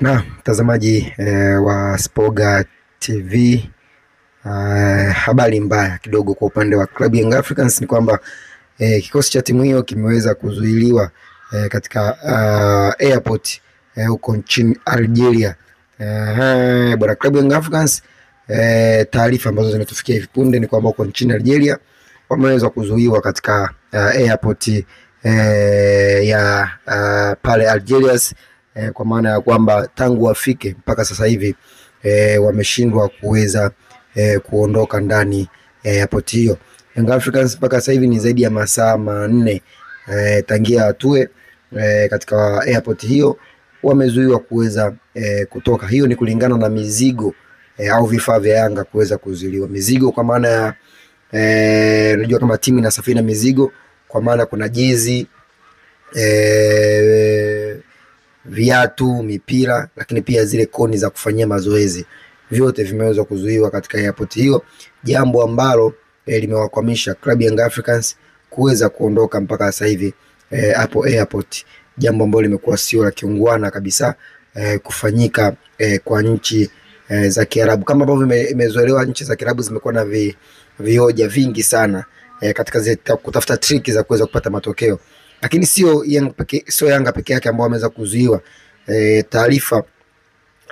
Na mtazamaji wa Spoga TV, habari mbaya kidogo kwa upande wa klabu Young Africans ni kwamba kikosi cha timu hiyo kimeweza kuzuiliwa katika airport huko nchini Algeria. Bwana, klabu Young Africans, taarifa ambazo zimetufikia hivi punde ni kwamba huko nchini Algeria wameweza kuzuiwa katika airport ya pale Algerias, kwa maana ya kwamba tangu wafike mpaka sasa hivi wameshindwa kuweza kuondoka ndani ya airport hiyo. Young Africans mpaka sasa hivi ni zaidi ya masaa 4 tangia atue katika airport hiyo, wamezuiwa kuweza kutoka. Hiyo ni kulingana na mizigo au vifaa vya Yanga kuweza kuzuiliwa. Mizigo kwa maana ya unajua kama timu inasafiri na mizigo, kwa maana kuna jezi, viatu, mipira, lakini pia zile koni za kufanyia mazoezi, vyote vimeweza kuzuiwa katika airport hiyo, jambo ambalo limewakwamisha Club Young Africans kuweza kuondoka mpaka sasa hivi hapo airport, jambo ambalo limekuwa sio la kiungwana kabisa kufanyika kwa nchi za Kiarabu. Kama ambavyo imezoelewa, nchi za Kiarabu zimekuwa na vioja vingi sana katika kutafuta triki za kuweza kupata matokeo, lakini sio Yanga peke yake ambao wameweza kuzuiwa. Taarifa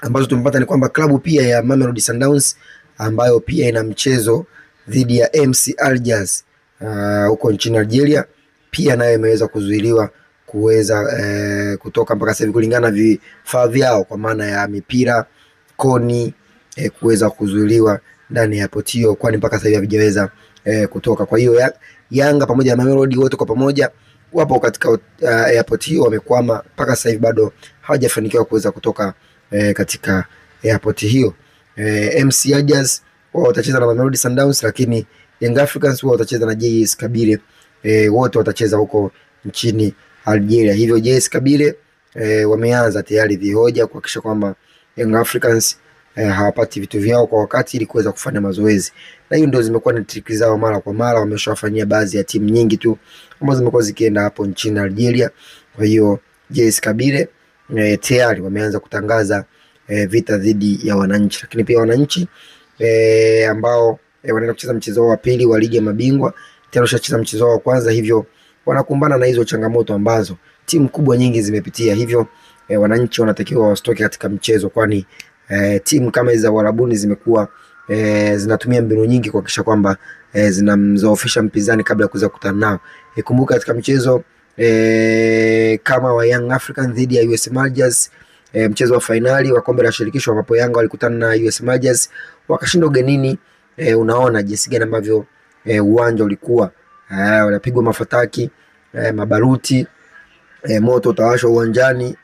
ambazo tumepata ni kwamba klabu pia ya Mamelodi Sundowns ambayo pia ina mchezo dhidi ya MC Alger huko nchini Algeria, pia nayo imeweza kuzuiliwa kuweza kutoka mpaka sasa hivi, kulingana na vifaa vyao kwa maana ya mipira, koni, kuweza kuzuiliwa ndani ya airport hiyo, kwani mpaka sasa hivi havijaweza kutoka. Kwa hiyo Yanga pamoja na Mamelodi wote kwa pamoja wapo katika airport hiyo, wamekwama mpaka sasa hivi, bado hawajafanikiwa kuweza kutoka katika airport hiyo. MC Alger wao watacheza na Mamelodi Sundowns, lakini Young Africans wao watacheza na JS Kabylie, wote watacheza huko nchini Algeria. Hivyo JS Kabylie wameanza tayari vihoja kuhakikisha kwamba Young Africans hawapati vitu vyao kwa wakati ili kuweza kufanya mazoezi, na hiyo ndio zimekuwa ni triki zao mara kwa mara. Wameshawafanyia baadhi ya timu nyingi tu ambazo zimekuwa zikienda hapo nchini Algeria. Kwa hiyo JS Kabylie tayari wameanza kutangaza vita dhidi ya wananchi, lakini pia wananchi ambao wanaenda kucheza mchezo wa pili wa ligi ya mabingwa tayari washacheza mchezo wa kwanza, hivyo wanakumbana na hizo changamoto ambazo timu kubwa nyingi zimepitia. Hivyo wananchi wanatakiwa wasitoke katika mchezo, kwani timu kama hizo za Uarabuni zimekuwa zinatumia mbinu nyingi kuhakikisha kwamba zinamzoofisha mpinzani kabla ya kuweza kukutana nao. Kumbuka katika mchezo kama wa Young Africans dhidi ya USM Alger, mchezo wa finali wa kombe la shirikisho ambapo Yanga walikutana na USM Alger wakashinda ugenini, unaona jinsi gani ambavyo uwanja ulikuwa wanapigwa mafataki, mabaruti, moto utawashwa uwanjani,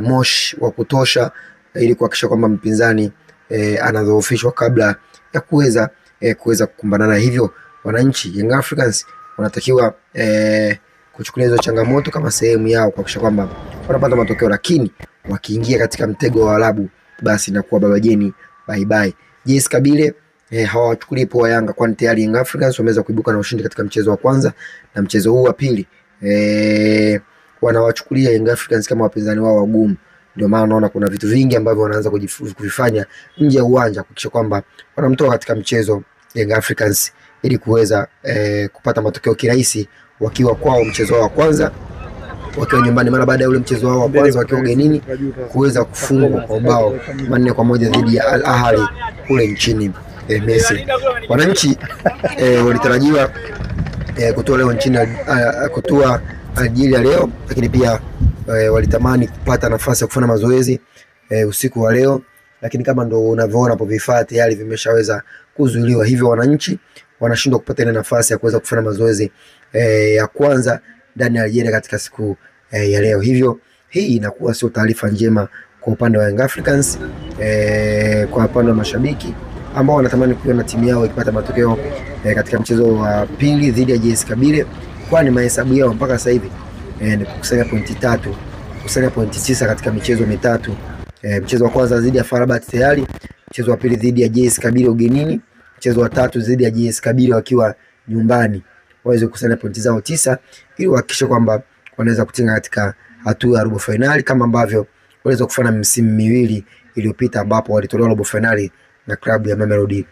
moshi wa kutosha, ili kuhakikisha kwamba mpinzani anadhoofishwa kabla ya kuweza kukumbana na. Hivyo wananchi Young Africans wanatakiwa kuchukulia hizo changamoto kama sehemu yao kuhakikisha kwamba wanapata matokeo, lakini wakiingia katika mtego wa Waarabu basi inakuwa babajeni bye bye. JS Kabylie hawachukuli poa Yanga, kwani tayari Young Africans wameweza kuibuka na ushindi katika mchezo wa kwanza, na mchezo huu wa pili wanawachukulia Young Africans kama wapinzani wao wagumu. Ndio maana unaona kuna vitu vingi ambavyo wanaanza kuvifanya nje ya uwanja kuhakikisha kwamba wanamtoa katika mchezo Young Africans ili kuweza kupata matokeo kirahisi wakiwa kwao mchezo wao wa kwanza, wakiwa nyumbani, mara baada ya ule mchezo wao wa kwanza wakiwa ugenini kuweza kufungwa kwa bao 4-1 dhidi ya Al Ahly kule nchini Misri. Wananchi walitarajiwa kutoa leo nchini kutoa Algeria leo, lakini pia walitamani kupata nafasi ya kufanya mazoezi usiku wa leo, lakini kama ndo unavyoona hapo vifaa tayari vimeshaweza kuzuiliwa, hivyo wananchi wanashindwa kupata ile nafasi ya kuweza kufanya mazoezi ya kwanza ndani ya Algeria katika siku ya leo. Hivyo hii inakuwa sio taarifa njema kwa upande wa Young Africans, kwa upande wa mashabiki ambao wanatamani kuona timu yao ikipata matokeo katika mchezo wa pili dhidi ya JS Kabylie, kwani mahesabu yao mpaka sasa hivi ni kukusanya pointi 3, kukusanya pointi 9 katika michezo mitatu. Mchezo wa kwanza dhidi ya FAR Rabat tayari, mchezo wa pili dhidi ya JS Kabylie ugenini, mchezo wa tatu dhidi ya JS Kabylie wakiwa nyumbani, waweze kukusanya pointi zao 9 ili kuhakikisha kwamba wanaweza kutinga katika hatua ya robo finali kama ambavyo waliweza kufanya misimu miwili iliyopita, ambapo walitolewa robo finali na klabu ya Mamelodi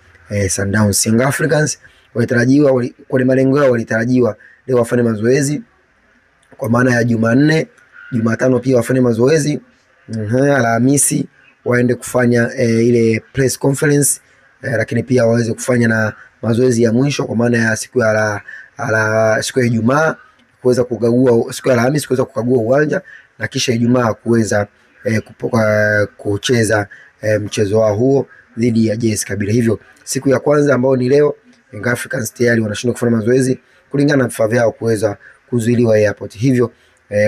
Sundowns. Young Africans walitarajiwa kwa malengo yao, walitarajiwa leo wafanye mazoezi kwa maana ya Jumanne, Jumatano pia wafanye mazoezi, Alhamisi waende kufanya ile press conference, lakini pia waweze kufanya na mazoezi ya mwisho kwa maana ya siku ya Ijumaa kuweza kukagua, siku ya Alhamisi kuweza kukagua uwanja, na kisha Ijumaa kuweza kucheza mchezo wao huo dhidi ya JS Kabylie. Hivyo siku ya kwanza ambao ni leo, Young Africans tayari wanashindwa kufanya mazoezi kulingana na vifaa vyao kuweza kuzuiliwa airport. Hivyo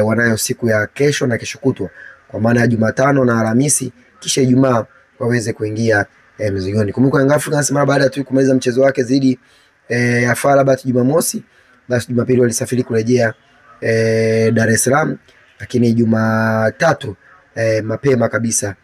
wanayo siku ya kesho na kesho kutwa kwa maana ya Jumatano na Alhamisi, kisha Ijumaa waweze kuingia mzigoni. Kumbuka Young Africans mara baada tu kumaliza mchezo wake dhidi ya FAR Rabat Jumamosi, basi Jumapili walisafiri kurejea Dar es Salaam, lakini Jumatatu mapema kabisa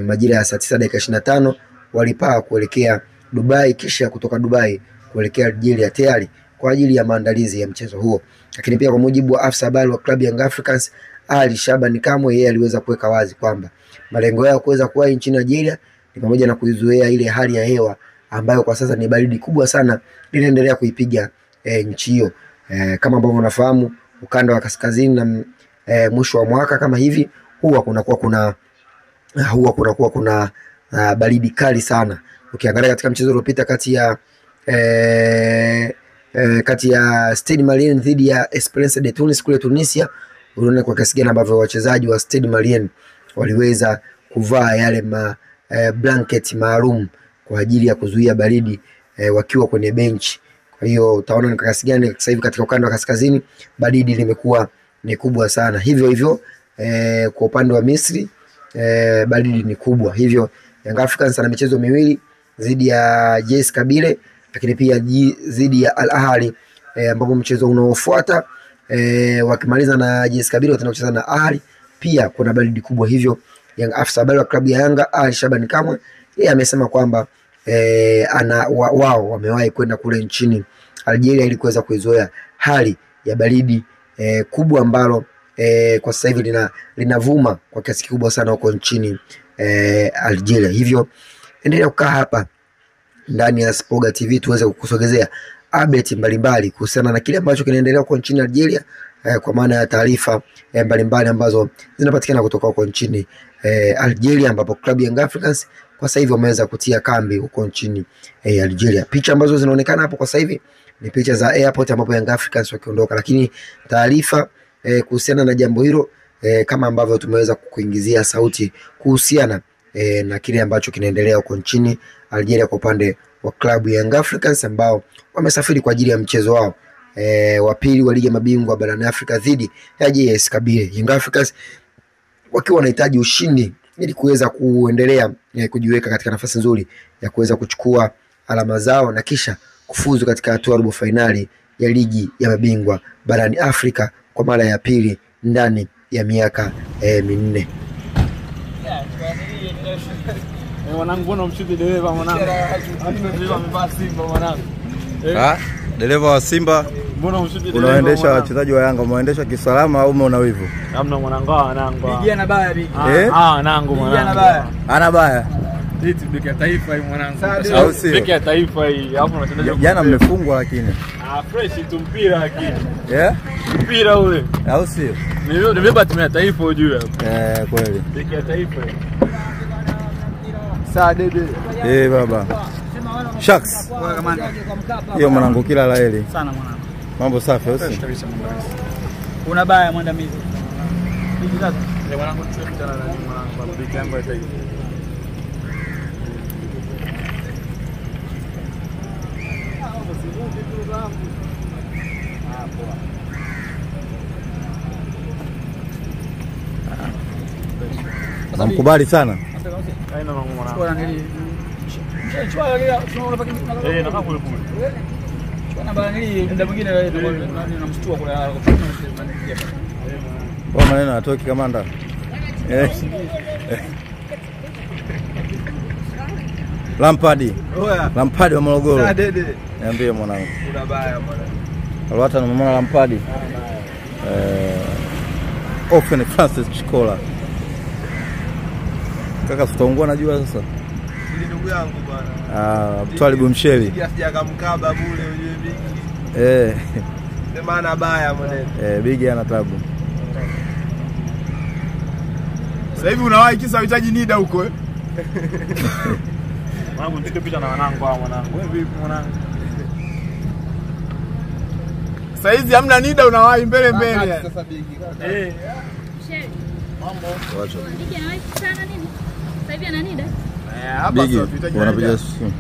majira ya saa 9:25 walipaa kuelekea Dubai, kisha kutoka Dubai kuelekea Algeria tayari kwa ajili ya maandalizi ya mchezo huo. Lakini pia kwa mujibu wa afisa habari wa klabu ya Young Africans Ali Shaban Kamwe, yeye aliweza kuweka wazi kwamba malengo yao kuweza kuwa nchini Algeria ni pamoja na kuizuia ile hali ya hewa ambayo kwa sasa ni baridi kubwa sana linaendelea kuipiga nchi hiyo. Kama ambavyo unafahamu, ukanda wa kaskazini na mwisho wa mwaka kama hivi huwa kunakuwa kuna baridi kali sana. Ukiangalia katika mchezo uliopita kati ya Stade Malien dhidi ya Esperance de Tunis kule Tunisia, unaona kwa kiasi gani ambavyo wachezaji wa Stade Malien waliweza kuvaa yale blanket maalum kwa ajili ya kuzuia baridi wakiwa kwenye bench. Kwa hiyo utaona ni kiasi gani sasa hivi katika ukanda wa kaskazini baridi limekuwa ni kubwa sana. Hivyo kwa upande wa Misri baridi ni kubwa. Hivyo Young Africans ana michezo miwili dhidi ya JS Kabylie, lakini pia dhidi ya Al Ahly, ambapo mchezo unaofuata wakimaliza na JS Kabylie wataenda kucheza na Ahly, pia kuna baridi kubwa. Hivyo afisa habari wa klabu ya Yanga Ali Shaban Kamwe, yeye amesema kwamba wao wamewahi kwenda kule nchini Algeria ili kuweza kuizoea hali ya baridi kubwa ambalo kwa sasa hivi linavuma kwa kiasi kikubwa sana huko nchini Algeria. Hivyo endelea kukaa hapa ndani ya Spoga TV tuweze kukusogezea update mbalimbali kuhusiana na kile ambacho kinaendelea huko nchini Algeria, kwa maana ya taarifa mbalimbali ambazo zinapatikana kutoka huko nchini Algeria, ambapo klabu ya Young Africans kwa sasa hivi wameweza kutia kambi huko nchini Algeria. Picha ambazo zinaonekana hapo kwa sasa hivi ni picha za airport ambapo Young Africans wakiondoka, lakini taarifa kuhusiana na jambo hilo kama ambavyo tumeweza kukuingizia sauti kuhusiana na kile ambacho kinaendelea huko nchini Algeria kwa upande wa klabu ya Young Africans ambao wamesafiri kwa ajili ya mchezo wao wa pili wa ligi ya mabingwa barani Afrika dhidi ya JS Kabylie. Young Africans wakiwa wanahitaji ushindi ili kuweza kuendelea kujiweka katika nafasi nzuri ya kuweza kuchukua alama zao na kisha kufuzu katika hatua robo finali ya ligi ya mabingwa barani Afrika kwa mara ya pili ndani ya miaka minne. Mwanangu, mbona mshindi dereva mwanangu? Dereva amevaa Simba mwanangu. Dereva wa Simba. Mbona mshindi dereva? Unaendesha wachezaji wa Yanga, unaendesha kisalama au una wivu? Hamna mwanangu, wanangu. Bigi ana baya bigi. Wanangu mwanangu. Ana baya. Hii beki ya taifa hii mwanangu. Au sio? Beki ya taifa hii. Hapo unatendaje? Jana mmefungwa lakini. Fresh tu mpira lakini. Mpira ule. Au sio? Nimebeba timu ya taifa ujue hapo. Kweli. Beki ya taifa. Saa dede. Baba. Sharks. Hiyo mwanangu, kila laheri. Sana mwanangu. Mambo safi au sio? Una baya mwandamizi. Bigi tatu. Mwanangu tutakutana na mwanangu beki yangu ya taifa. Namkubali sana. Haina mambo mwanangu. Bora nili. Chua ya tunaona paki. Nataka kule kule. Chua bana nili muda mwingine namshtua kule Kwa maneno atoki kamanda. Lampard wa Morogoro. Saa dede. Niambie mwanangu. Una baya mwanangu. Alwata namwona Lampard. Ofen Francis Chikola. Kaka tutaungua najua sasa. Ni ndugu yangu bwana. Twalibu Msheli. Bigi sijakamkaba bure ujue Bigi. Sema ana baya mwanene. Bigi ana tabu. Sasa hivi unawahi kisa unahitaji nida huko eh? Mwanangu nitike picha na wanangu hao mwanangu. Wewe vipi mwanangu? Sasa hizi hamna nida unawahi mbele. Sasa Bigi. Sheri. Mambo. Wacha. Bigi anawahi sana nini? Sasa hivi ana nida? Hapa Bigi sasa tunahitaji. wanapiga simu.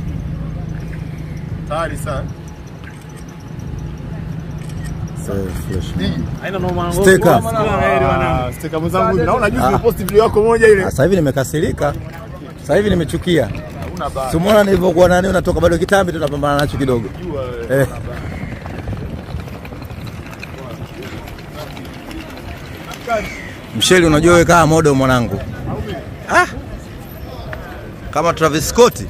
Tayari sana. Flash. Haina no mwanangu. Sticker. Sticker mzangu hivi. Naona juzi umepost video yako moja ile. Sasa hivi nimekasirika. Sasa hivi nimechukia. Simuona nilivyokuwa nani unatoka bado kitambi tunapambana nacho kidogo. Msheli unajua wewe kama model mwanangu. Kama Travis Scott.